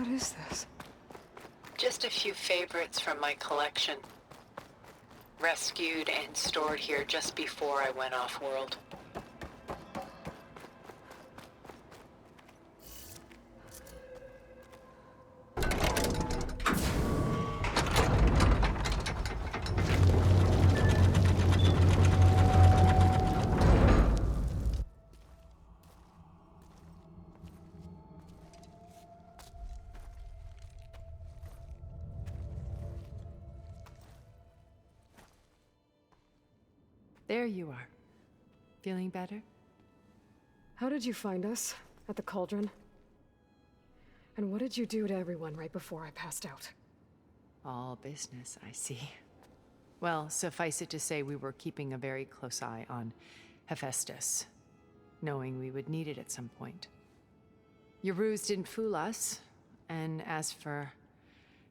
What is this? Just a few favorites from my collection. Rescued and stored here just before I went off-world. There you are. Feeling better? How did you find us? At the cauldron? And what did you do to everyone right before I passed out? All business, I see. Well, suffice it to say we were keeping a very close eye on Hephaestus, knowing we would need it at some point. Your ruse didn't fool us, and as for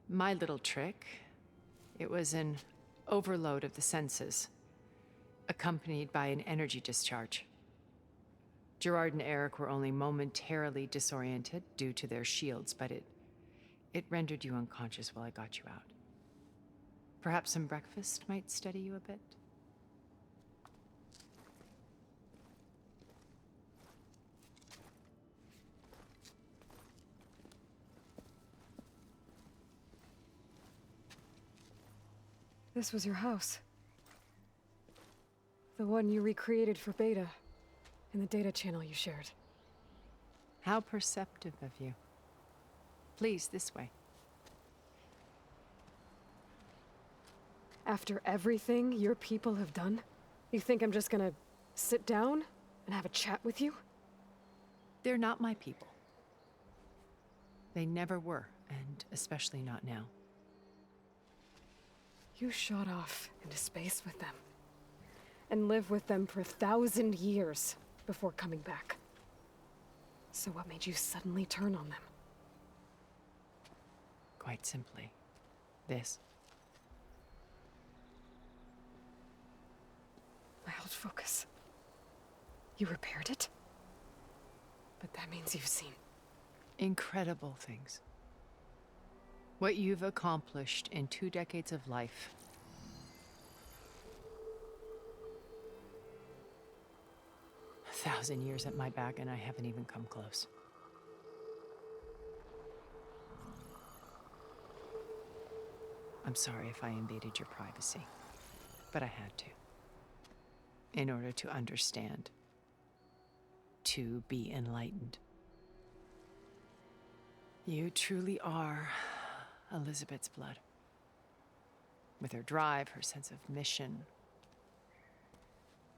my little trick, it was an overload of the senses, accompanied by an energy discharge. Gerard and Eric were only momentarily disoriented due to their shields, but it rendered you unconscious while I got you out. Perhaps some breakfast might steady you a bit? This was your house. The one you recreated for Beta, in the data channel you shared. How perceptive of you. Please, this way. After everything your people have done, you think I'm just gonna sit down and have a chat with you? They're not my people. They never were, and especially not now. You shot off into space with them, and lived with them for 1,000 years before coming back. So what made you suddenly turn on them? Quite simply, this. My old focus. You repaired it? But that means you've seen Incredible things. What you've accomplished in 2 decades of life. A 1,000 years at my back and I haven't even come close. I'm sorry if I invaded your privacy, but I had to. In order to understand. To be enlightened. You truly are Elizabeth's blood. With her drive, her sense of mission,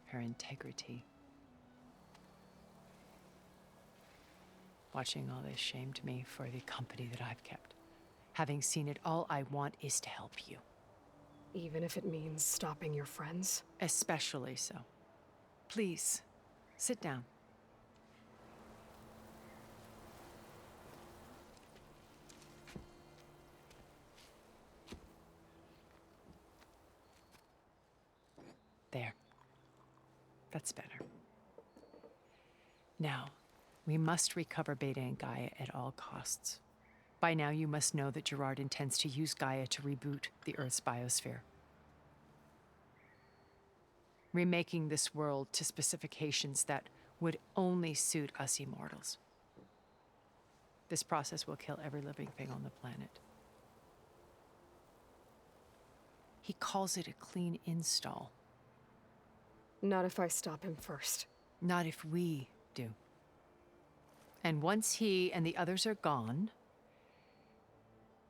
her integrity. Watching all this shamed me for the company that I've kept. Having seen it, all I want is to help you. even if it means stopping your friends? Especially so. Please, sit down. There. That's better. Now, we must recover Beta and Gaia at all costs. By now, you must know that Gerard intends to use Gaia to reboot the Earth's biosphere. Remaking this world to specifications that would only suit us immortals. This process will kill every living thing on the planet. He calls it a clean install. Not if I stop him first. Not if we do. And once he and the others are gone,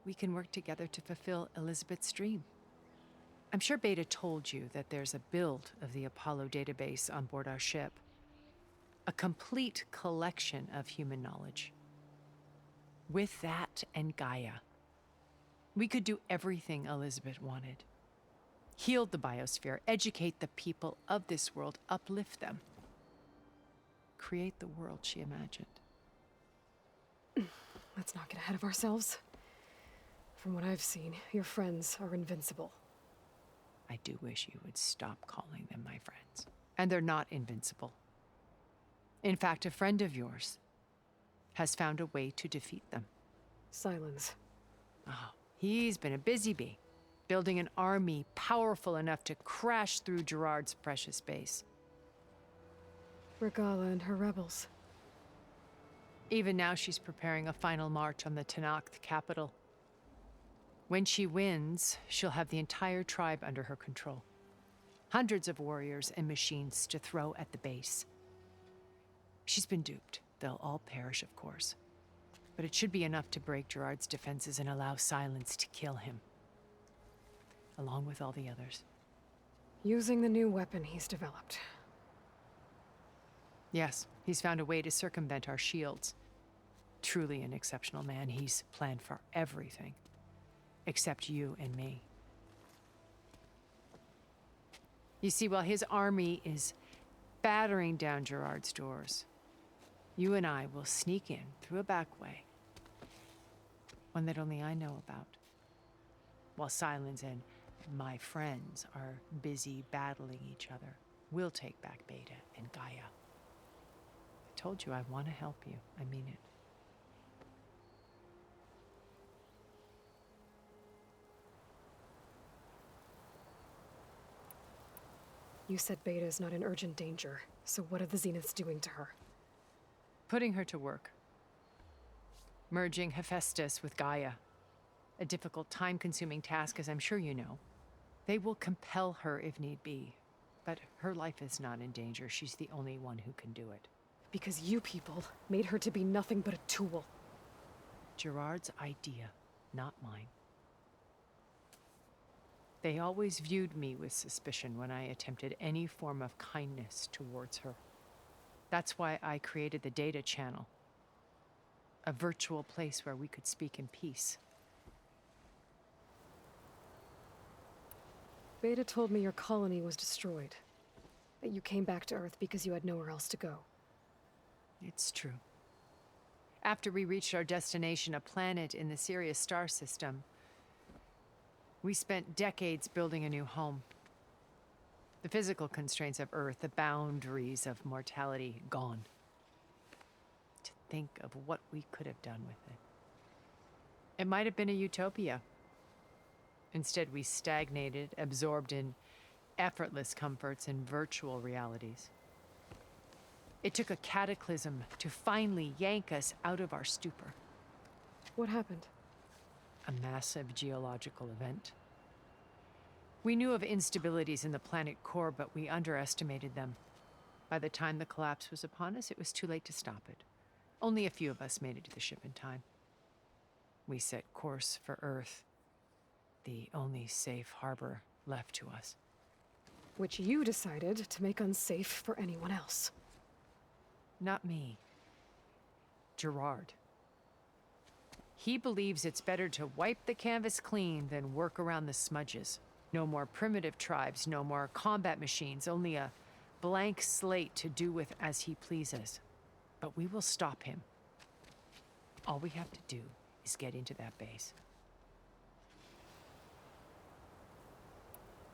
we can work together to fulfill Elizabeth's dream. I'm sure Beta told you that there's a build of the Apollo database on board our ship. A complete collection of human knowledge. With that and Gaia, we could do everything Elizabeth wanted. Heal the biosphere, educate the people of this world, uplift them. Create the world she imagined. Let's not get ahead of ourselves. From what I've seen, your friends are invincible. I do wish you would stop calling them my friends. And they're not invincible. In fact, a friend of yours has found a way to defeat them. Silence. Oh, he's been a busy bee, building an army powerful enough to crash through Gerard's precious base. Regala and her rebels. Even now, she's preparing a final march on the Tenakth capital. When she wins, she'll have the entire tribe under her control. Hundreds of warriors and machines to throw at the base. She's been duped. They'll all perish, of course. But it should be enough to break Gerard's defenses and allow Silence to kill him. Along with all the others. Using the new weapon he's developed. Yes, he's found a way to circumvent our shields. Truly an exceptional man. He's planned for everything. Except you and me. You see, while his army is battering down Gerard's doors, you and I will sneak in through a back way. One that only I know about. While Silence and my friends are busy battling each other, we'll take back Beta and Gaia. I told you I want to help you. I mean it. You said Beta is not in urgent danger, so what are the Zeniths doing to her? Putting her to work. Merging Hephaestus with Gaia. A difficult, time-consuming task, as I'm sure you know. They will compel her if need be. But her life is not in danger. She's the only one who can do it. Because you people made her to be nothing but a tool. Gerard's idea, not mine. They always viewed me with suspicion when I attempted any form of kindness towards her. That's why I created the data channel. A virtual place where we could speak in peace. Beta told me your colony was destroyed. That you came back to Earth because you had nowhere else to go. It's true. After we reached our destination, a planet in the Sirius star system, we spent decades building a new home. The physical constraints of Earth, the boundaries of mortality, gone. To think of what we could have done with it. It might have been a utopia. Instead, we stagnated, absorbed in effortless comforts and virtual realities. It took a cataclysm to finally yank us out of our stupor. What happened? A massive geological event. We knew of instabilities in the planet core, but we underestimated them. By the time the collapse was upon us, it was too late to stop it. Only a few of us made it to the ship in time. We set course for Earth, the only safe harbor left to us. Which you decided to make unsafe for anyone else. Not me. Gerard. He believes it's better to wipe the canvas clean than work around the smudges. No more primitive tribes, no more combat machines, only a blank slate to do with as he pleases. But we will stop him. All we have to do is get into that base.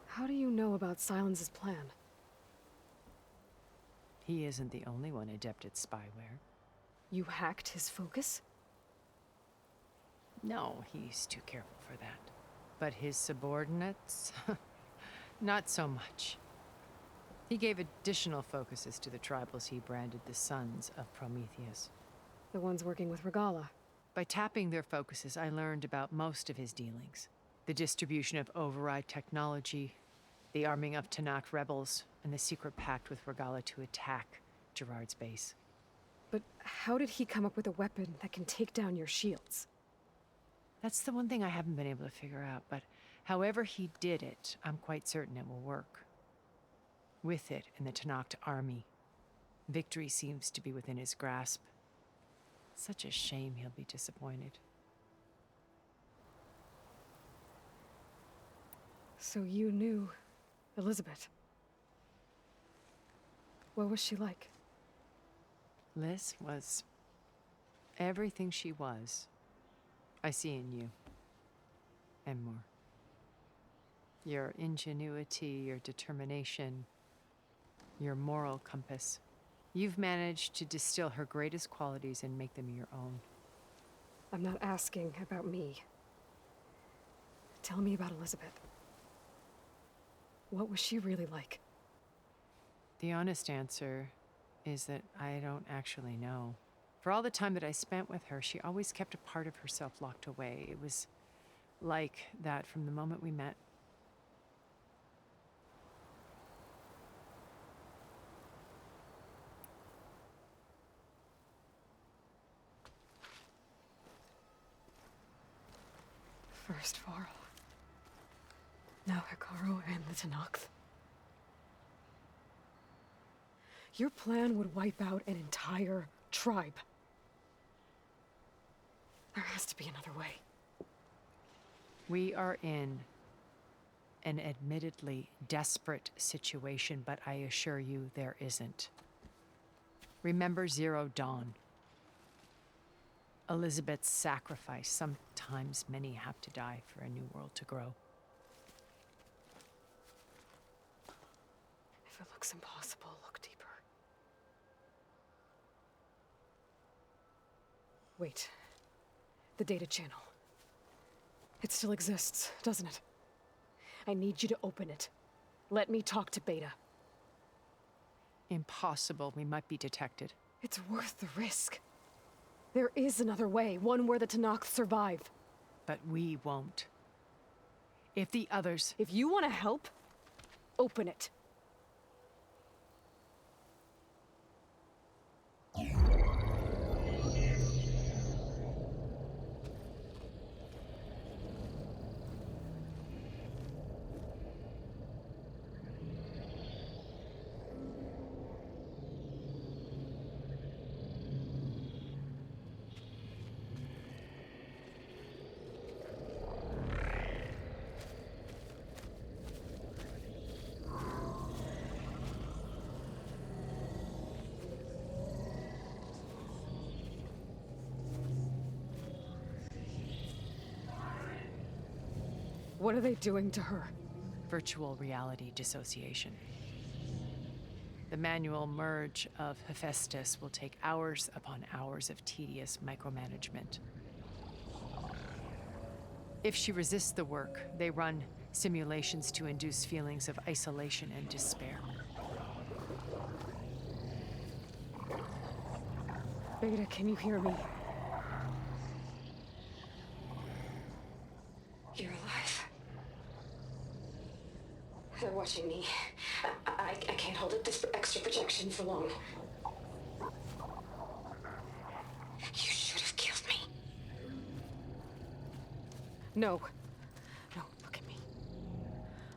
How do you know about Silence's plan? He isn't the only one adept at spyware. You hacked his focus? No, he's too careful for that. But his subordinates? Not so much. He gave additional focuses to the tribals he branded the Sons of Prometheus. The ones working with Regala. By tapping their focuses, I learned about most of his dealings. The distribution of override technology, the arming of Tenakth rebels, and the secret pact with Regala to attack Gerard's base. But how did he come up with a weapon that can take down your shields? That's the one thing I haven't been able to figure out, but however he did it, I'm quite certain it will work. With it and the Tenakth army, victory seems to be within his grasp. Such a shame he'll be disappointed. So you knew Elizabeth. What was she like? Liz was everything she was. I see in you. And more. Your ingenuity, your determination, your moral compass. You've managed to distill her greatest qualities and make them your own. I'm not asking about me. Tell me about Elizabeth. What was she really like? The honest answer is that I don't actually know. For all the time that I spent with her, she always kept a part of herself locked away. It was like that from the moment we met. First Varl. Now Hikaru and the Tenakth. Your plan would wipe out an entire tribe. There has to be another way. We are in an admittedly desperate situation, but I assure you there isn't. Remember Zero Dawn. Elizabeth's sacrifice. Sometimes many have to die for a new world to grow. If it looks impossible, look deeper. Wait. The data channel. It still exists, doesn't it? I need you to open it. Let me talk to Beta. Impossible. We might be detected. It's worth the risk. There is another way, one where the Tenakth survive. But we won't. If the others... If you want to help, open it. What are they doing to her? Virtual reality dissociation. The manual merge of Hephaestus will take hours upon hours of tedious micromanagement. If she resists the work, they run simulations to induce feelings of isolation and despair. Beta, can you hear me? You're alive. They're watching me. I can't hold up this extra projection for long. You should have killed me. No. No, look at me.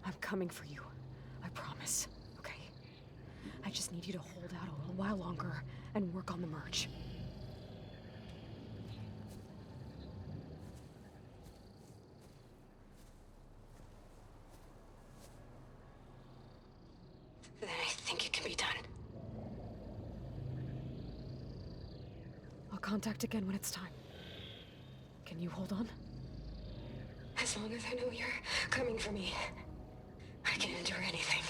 I'm coming for you. I promise, okay? I just need you to hold out a little while longer and work on the merge. Then I think it can be done. I'll contact again when it's time. Can you hold on? As long as I know you're coming for me, I can endure anything.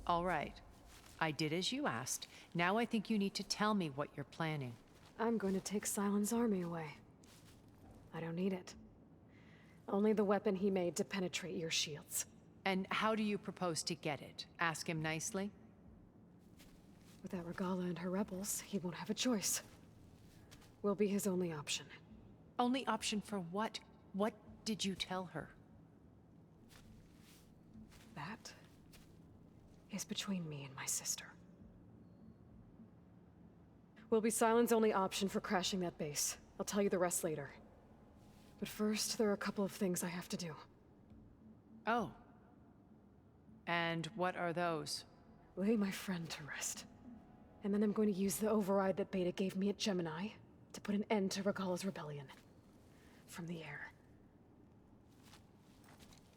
All right. I did as you asked. Now I think you need to tell me what you're planning. I'm going to take Sylens' army away. I don't need it. Only the weapon he made to penetrate your shields. And how do you propose to get it? Ask him nicely? Without Regala and her rebels, he won't have a choice. We'll be his only option. Only option for what? What did you tell her? That is between me and my sister. Will be Sylens' only option for crashing that base. I'll tell you the rest later. But first, there are a couple of things I have to do. Oh. And what are those? Lay my friend to rest. And then I'm going to use the override that Beta gave me at Gemini to put an end to Regala's rebellion. From the air.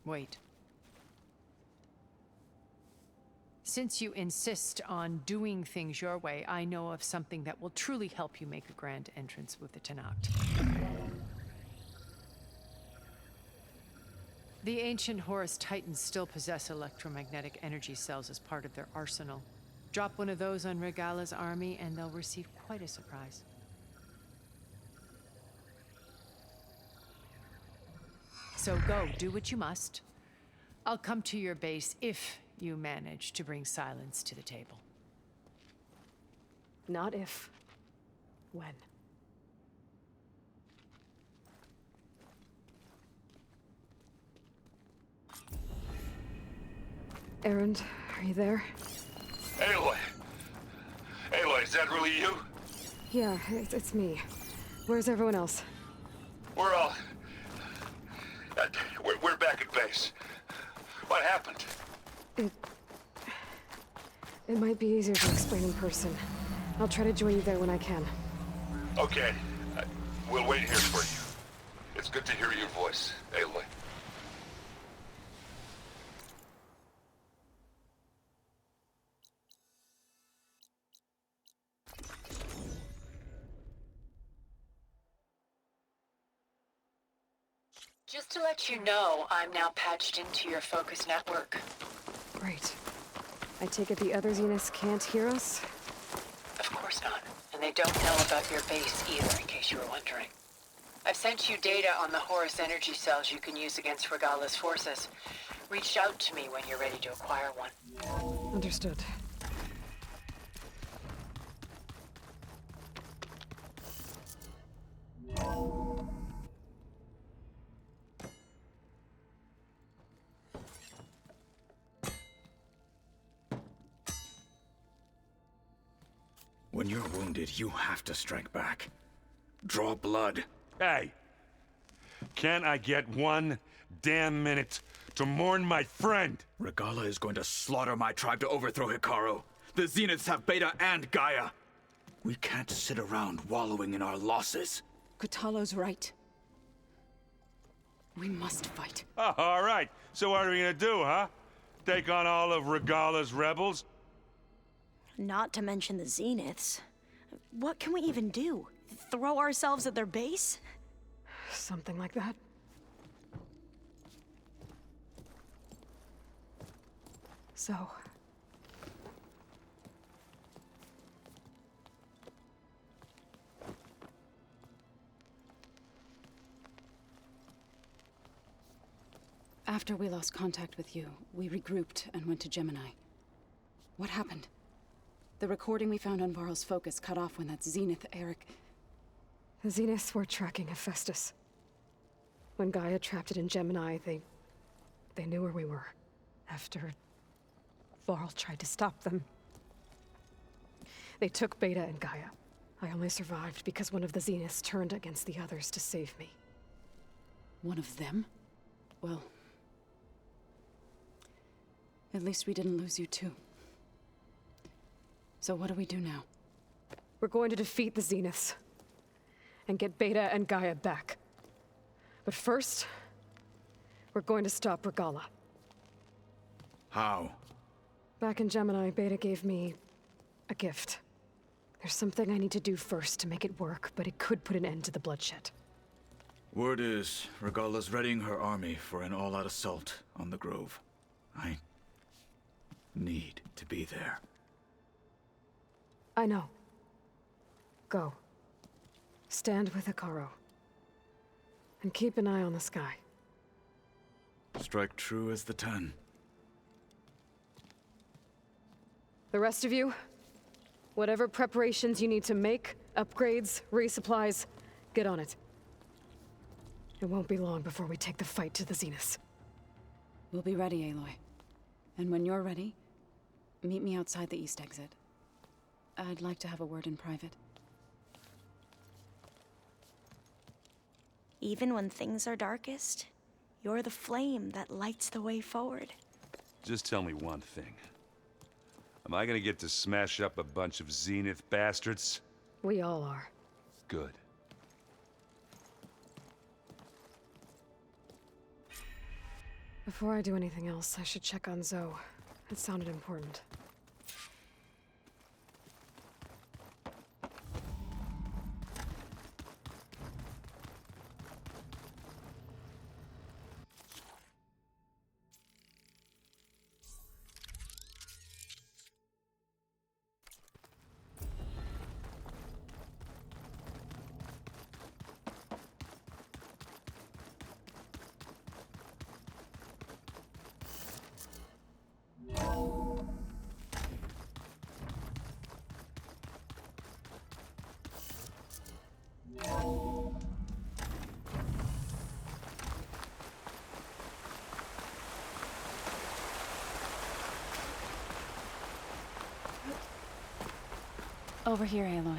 Wait. Since you insist on doing things your way, I know of something that will truly help you make a grand entrance with the Tenakth. The ancient Horus Titans still possess electromagnetic energy cells as part of their arsenal. Drop one of those on Regala's army, and they'll receive quite a surprise. So go, do what you must. I'll come to your base if you manage to bring silence to the table. Not if. When. Erend, are you there? Aloy! Aloy, is that really you? Yeah, it's me. Where's everyone else? We're all... we're back at base. What happened? It might be easier to explain in person. I'll try to join you there when I can. Okay. We'll wait here for you. It's good to hear your voice, Aloy. Just to let you know, I'm now patched into your focus network. Great. I take it the other Zeniths can't hear us? Of course not. And they don't know about your base either, in case you were wondering. I've sent you data on the Horus energy cells you can use against Regala's forces. Reach out to me when you're ready to acquire one. Understood. When you're wounded, you have to strike back. Draw blood. Hey! Can't I get one damn minute to mourn my friend? Regala is going to slaughter my tribe to overthrow Hikaru. The Zeniths have Beta and Gaia. We can't sit around wallowing in our losses. Kutalo's right. We must fight. Oh, all right. So what are we gonna do, huh? Take on all of Regala's rebels? Not to mention the Zeniths. What can we even do? Throw ourselves at their base? Something like that. So... After we lost contact with you, we regrouped and went to Gemini. What happened? The recording we found on Varl's focus cut off when that Zenith, Eric... The Zeniths were tracking Hephaestus. When Gaia trapped it in Gemini, they knew where we were. After Varl tried to stop them. They took Beta and Gaia. I only survived because one of the Zeniths turned against the others to save me. One of them? Well... At least we didn't lose you too. So what do we do now? We're going to defeat the Zeniths. And get Beta and Gaia back. But first, we're going to stop Regala. How? Back in Gemini, Beta gave me a gift. There's something I need to do first to make it work, but it could put an end to the bloodshed. Word is, Regala's readying her army for an all-out assault on the Grove. I need to be there. I know. Go. Stand with Hikaru. And keep an eye on the sky. Strike true as the 10. The rest of you, whatever preparations you need to make, upgrades, resupplies, get on it. It won't be long before we take the fight to the Zeniths. We'll be ready, Aloy. And when you're ready, meet me outside the east exit. I'd like to have a word in private. Even when things are darkest, you're the flame that lights the way forward. Just tell me one thing. Am I gonna get to smash up a bunch of Zenith bastards? We all are. Good. Before I do anything else, I should check on Zoe. It sounded important. Over here, Aloy.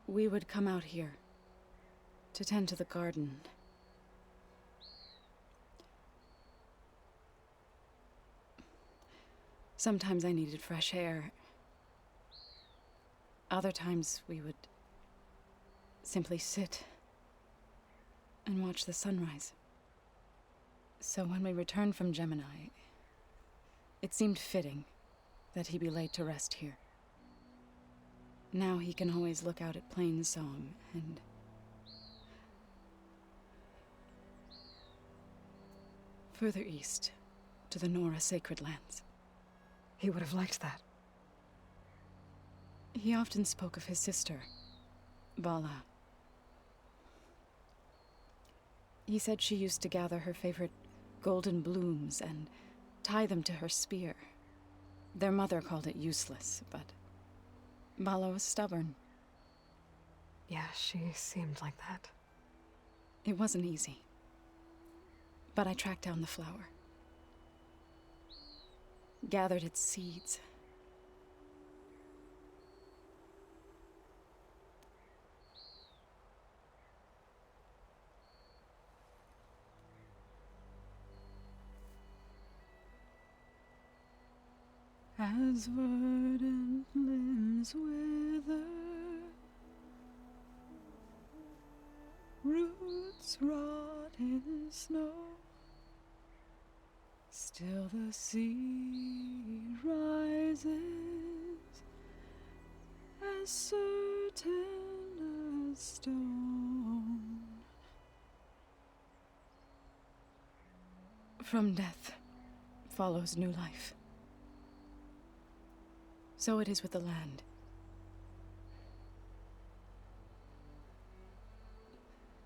We would come out here to tend to the garden. Sometimes I needed fresh air. Other times we would simply sit and watch the sunrise. So when we returned from Gemini, it seemed fitting that he be laid to rest here. Now he can always look out at Plainsong and... further east, to the Nora sacred lands. He would have liked that. He often spoke of his sister, Bala. He said she used to gather her favorite golden blooms and tie them to her spear. Their mother called it useless, but Bala was stubborn. Yeah, she seemed like that. It wasn't easy. But I tracked down the flower. Gathered its seeds. As verdant limbs wither, roots rot in snow, still the sea rises, as certain as stone. From death follows new life. So it is with the land.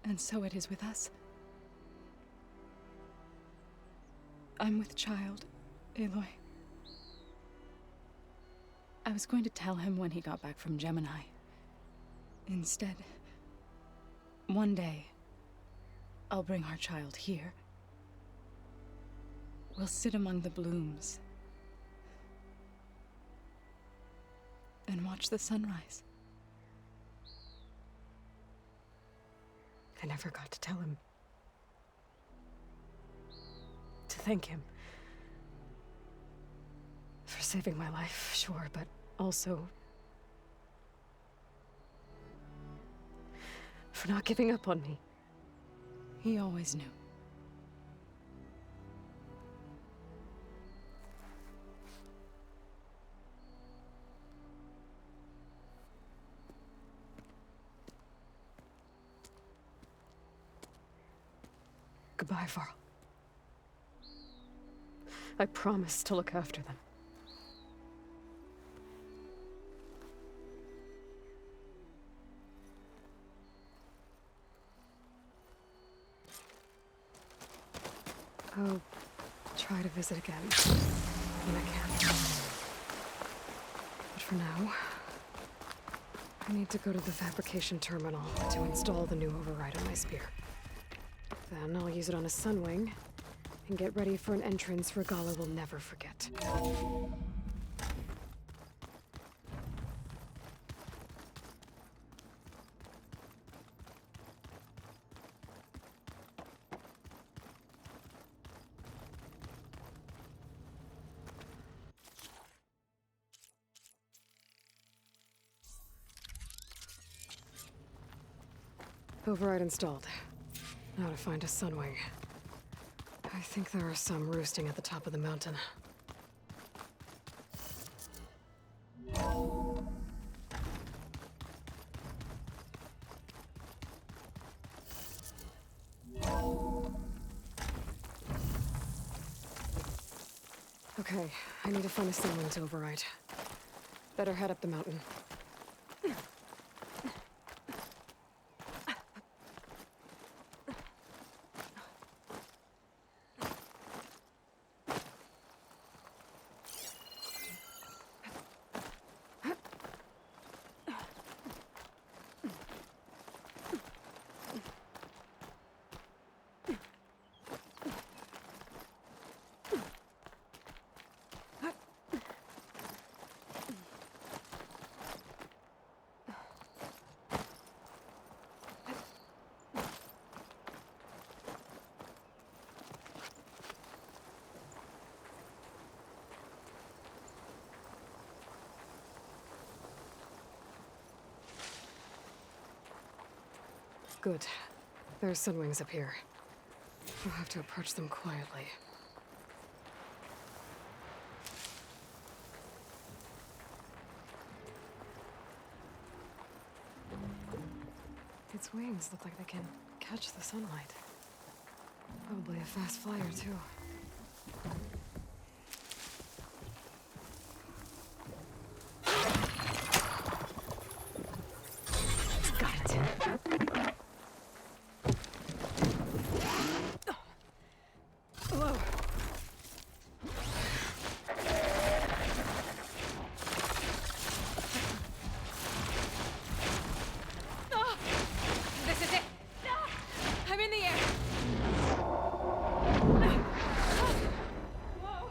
And so it is with us. I'm with child, Aloy. I was going to tell him when he got back from Gemini. Instead, one day, I'll bring our child here. We'll sit among the blooms and watch the sunrise. I never got to tell him. To thank him. For saving my life, sure, but also... for not giving up on me. He always knew. Goodbye, Varl. I promise to look after them. I'll try to visit again when I can. But for now, I need to go to the fabrication terminal to install the new override on my spear. Then I'll use it on a sunwing and get ready for an entrance Regala will never forget. Override installed. Now to find a sunwing. I think there are some roosting at the top of the mountain. Okay, I need to find a sunwing to override. Better head up the mountain. Good. There's sunwings up here. We'll have to approach them quietly. Its wings look like they can catch the sunlight. Probably a fast flyer, too. Got it. Whoa. This is it. I'm in the air. Whoa.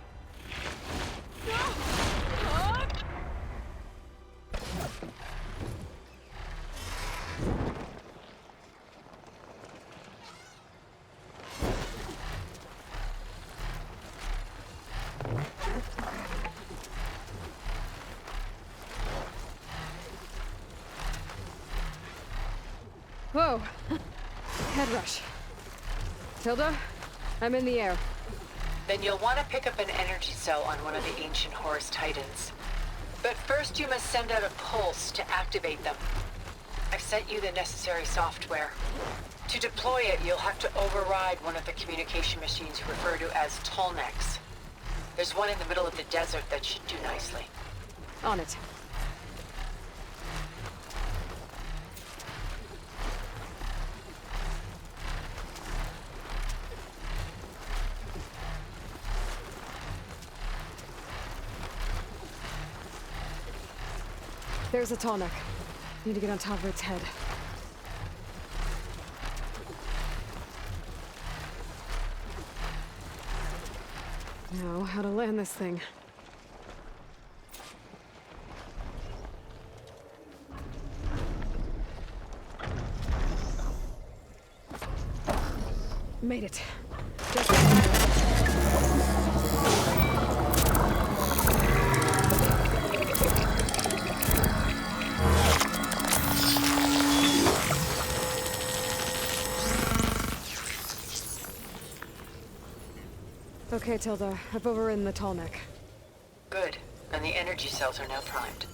Whoa. Head rush. Tilda, I'm in the air. Then you'll want to pick up an energy cell on one of the ancient Horus Titans. But first you must send out a pulse to activate them. I've sent you the necessary software. To deploy it, you'll have to override one of the communication machines you refer to as Tolnecs. There's one in the middle of the desert that should do nicely. On it. There's a Tolnec. Need to get on top of its head. Now, how to land this thing. Made it. Okay, Tilda. I've overridden the Tolnec. Good. And the energy cells are now primed.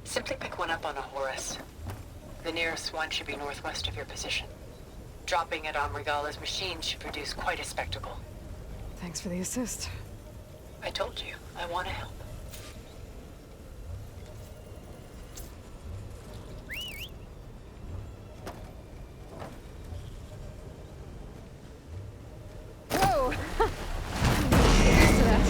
Simply pick one up on a Horus. The nearest one should be northwest of your position. Dropping it on Regalla's machine should produce quite a spectacle. Thanks for the assist. I told you, I want to help. Whoa! Used to that.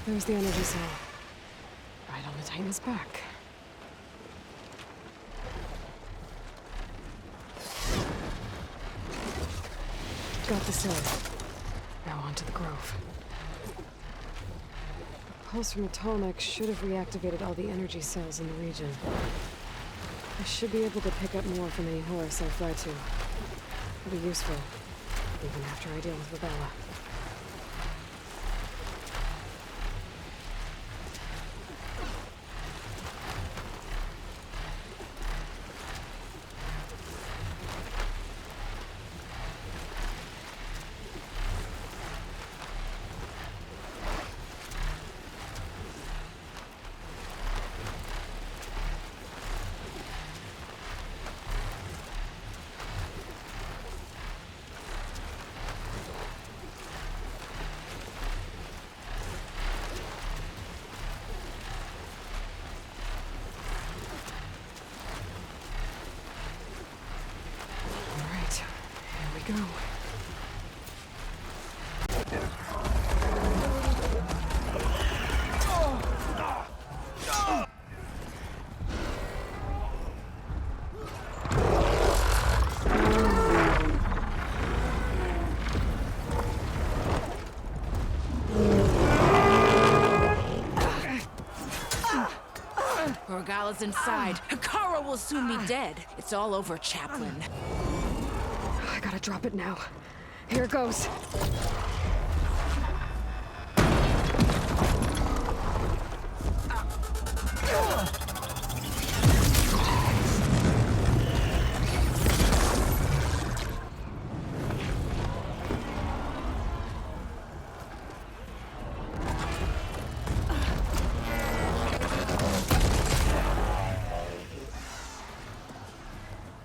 There's the energy cell. Right on the Titan's back. Got the cell. Now on to the grove. The pulse from the Tolnec should have reactivated all the energy cells in the region. I should be able to pick up more from any Horus I fly to. It'll be useful, even after I deal with Ravella. Orgala's inside. Hikaru will soon be dead. It's all over, Chaplain. I gotta drop it now. Here it goes.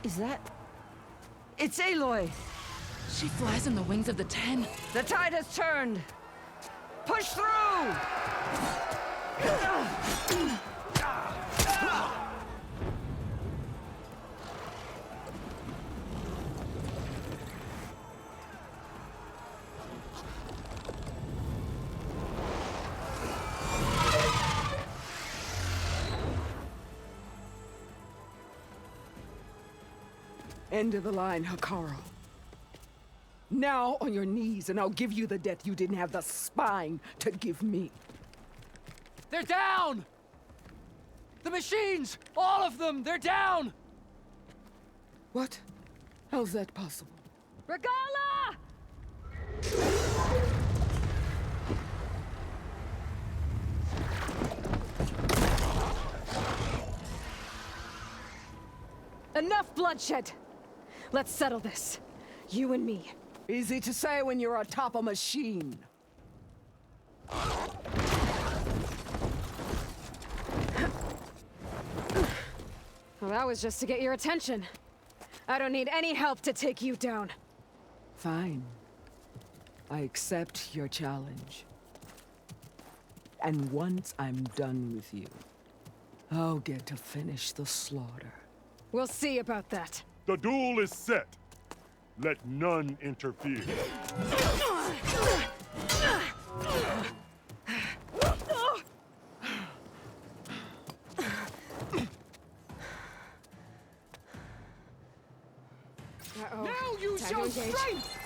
Is that... It's Aloy! She flies on the wings of the 10. The tide has turned! Push through! End of the line, Hikaru. Now on your knees, and I'll give you the death you didn't have the spine to give me. They're down! The machines! All of them! They're down! What? How's that possible? Regala! Enough bloodshed! Let's settle this. You and me. Easy to say when you're atop a machine. Well, that was just to get your attention. I don't need any help to take you down. Fine. I accept your challenge. And once I'm done with you, I'll get to finish the slaughter. We'll see about that. The duel is set. Let none interfere. Uh-oh. Now you Time show to engage. strength!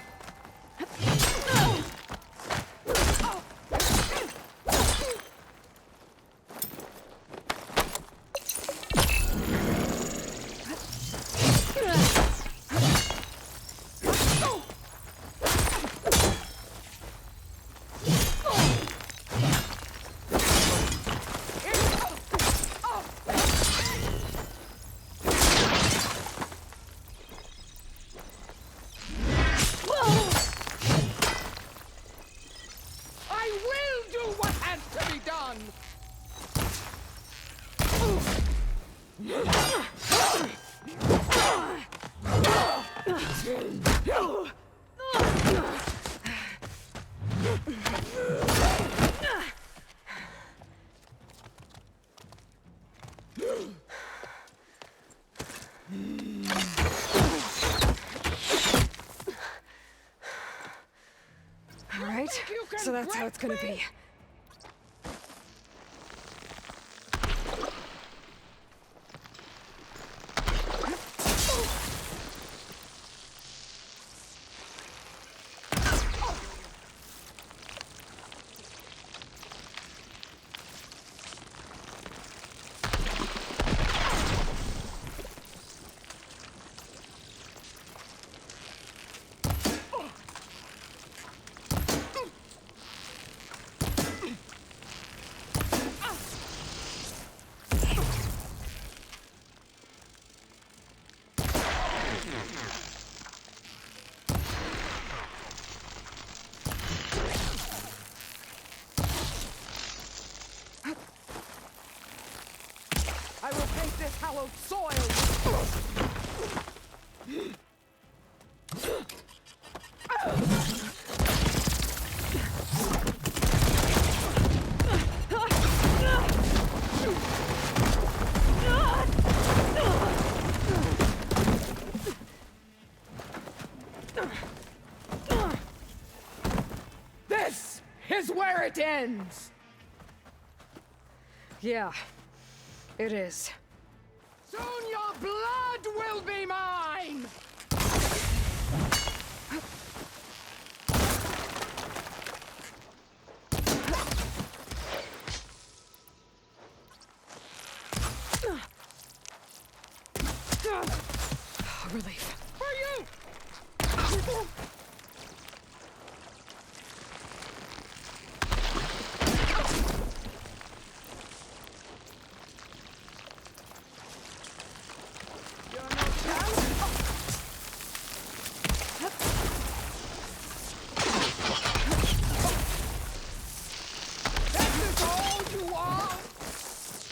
All right, so that's how it's gonna be. I will paint this hallowed soil! This is where it ends! Yeah, it is. Soon your blood will be mine! Relief. For you!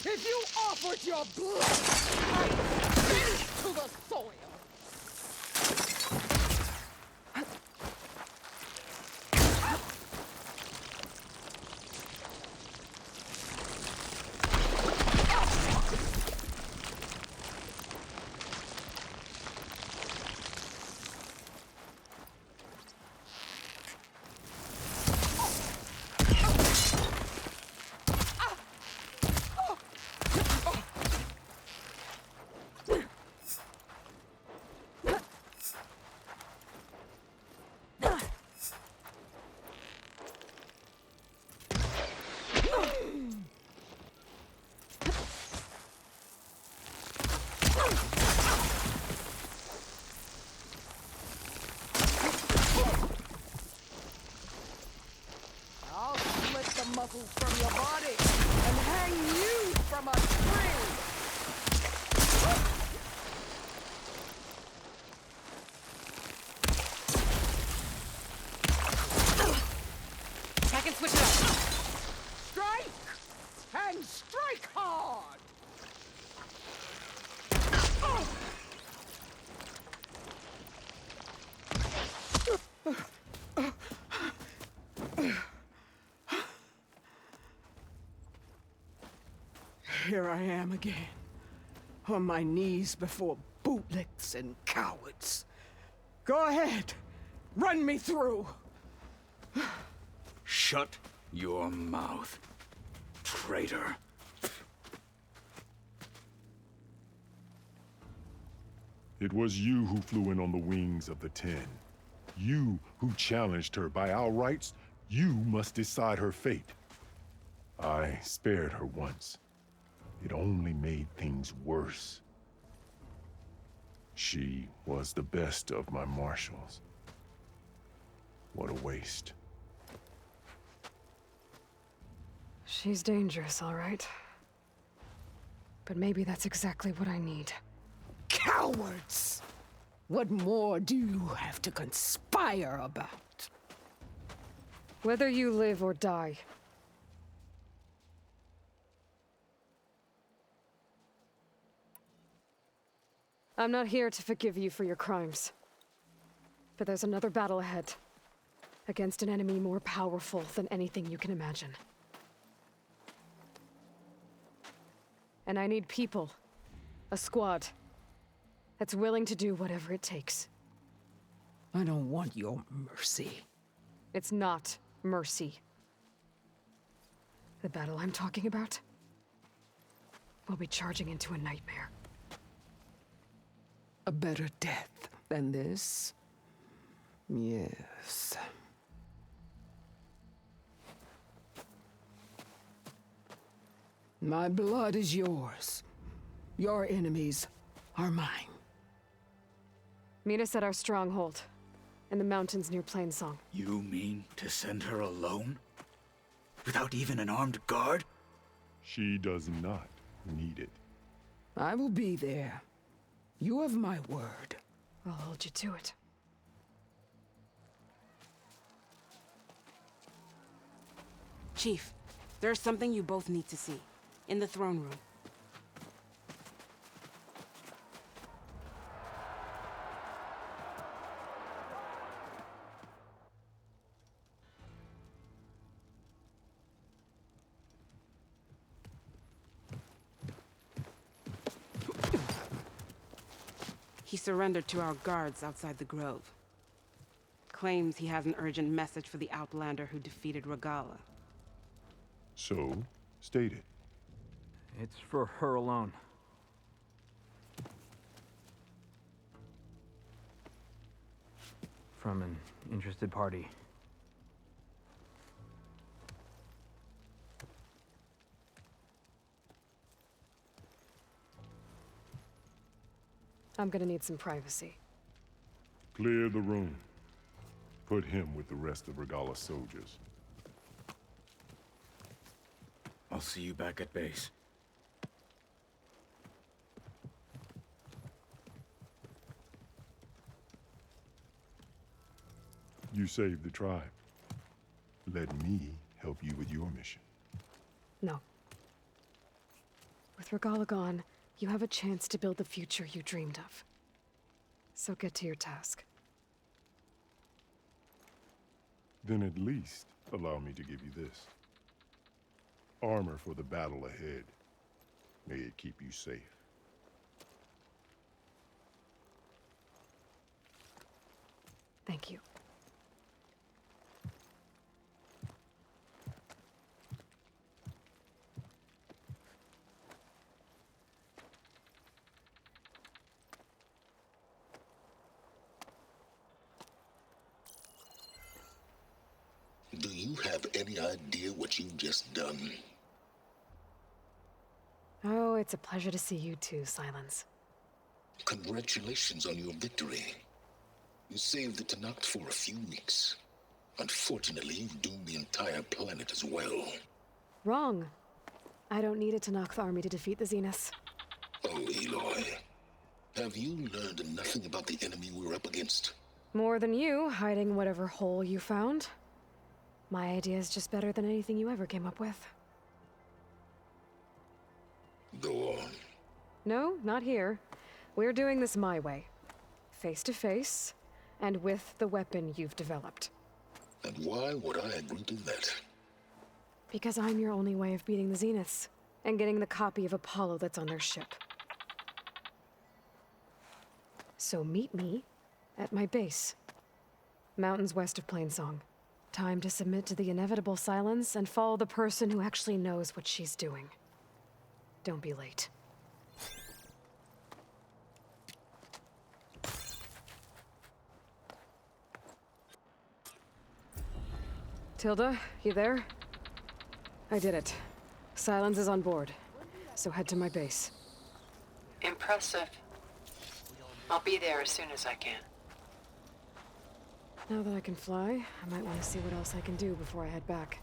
If you offered your blood, I'd bend to the soil. I'll split the muscles from your body and hang you from a tree. I can switch it up. Strike! And strike hard! Here I am again, on my knees before bootlicks and cowards. Go ahead, run me through. Shut your mouth, traitor. It was you who flew in on the wings of the 10. You who challenged her. By our rights, you must decide her fate. I spared her once. It only made things worse. She was the best of my marshals. What a waste. She's dangerous, all right. But maybe that's exactly what I need. Cowards! What more do you have to conspire about? Whether you live or die. I'm not here to forgive you for your crimes. But there's another battle ahead. Against an enemy more powerful than anything you can imagine. And I need people. A squad. That's willing to do whatever it takes. I don't want your mercy. It's not mercy. The battle I'm talking about will be charging into a nightmare. A better death than this? Yes. My blood is yours. Your enemies are mine. Meet us at our stronghold, in the mountains near Plainsong. You mean to send her alone? Without even an armed guard? She does not need it. I will be there. You have my word. I'll hold you to it. Chief, there's something you both need to see. In the throne room. He surrendered to our guards outside the grove. Claims he has an urgent message for the Outlander who defeated Regalla. So, state it. It's for her alone. From an interested party. I'm gonna need some privacy. Clear the room. Put him with the rest of Regalla's soldiers. I'll see you back at base. You saved the tribe. Let me help you with your mission. No. With Regalla gone, you have a chance to build the future you dreamed of. So get to your task. Then at least allow me to give you this. Armor for the battle ahead. May it keep you safe. Thank you. Do you have any idea what you've just done? Oh, it's a pleasure to see you too, Silence. Congratulations on your victory. You saved the Tenakth for a few weeks. Unfortunately, you've doomed the entire planet as well. Wrong. I don't need a Tenakth army to defeat the Zeniths. Oh, Aloy. Have you learned nothing about the enemy we're up against? More than you, hiding whatever hole you found. My idea is just better than anything you ever came up with. Go on. No, not here. We're doing this my way. Face to face, and with the weapon you've developed. And why would I agree to that? Because I'm your only way of beating the Zeniths, and getting the copy of Apollo that's on their ship. So meet me at my base. Mountains west of Plainsong. Time to submit to the inevitable silence and follow the person who actually knows what she's doing. Don't be late. Tilda, you there? I did it. Silence is on board, so head to my base. Impressive. I'll be there as soon as I can. Now that I can fly, I might want to see what else I can do before I head back.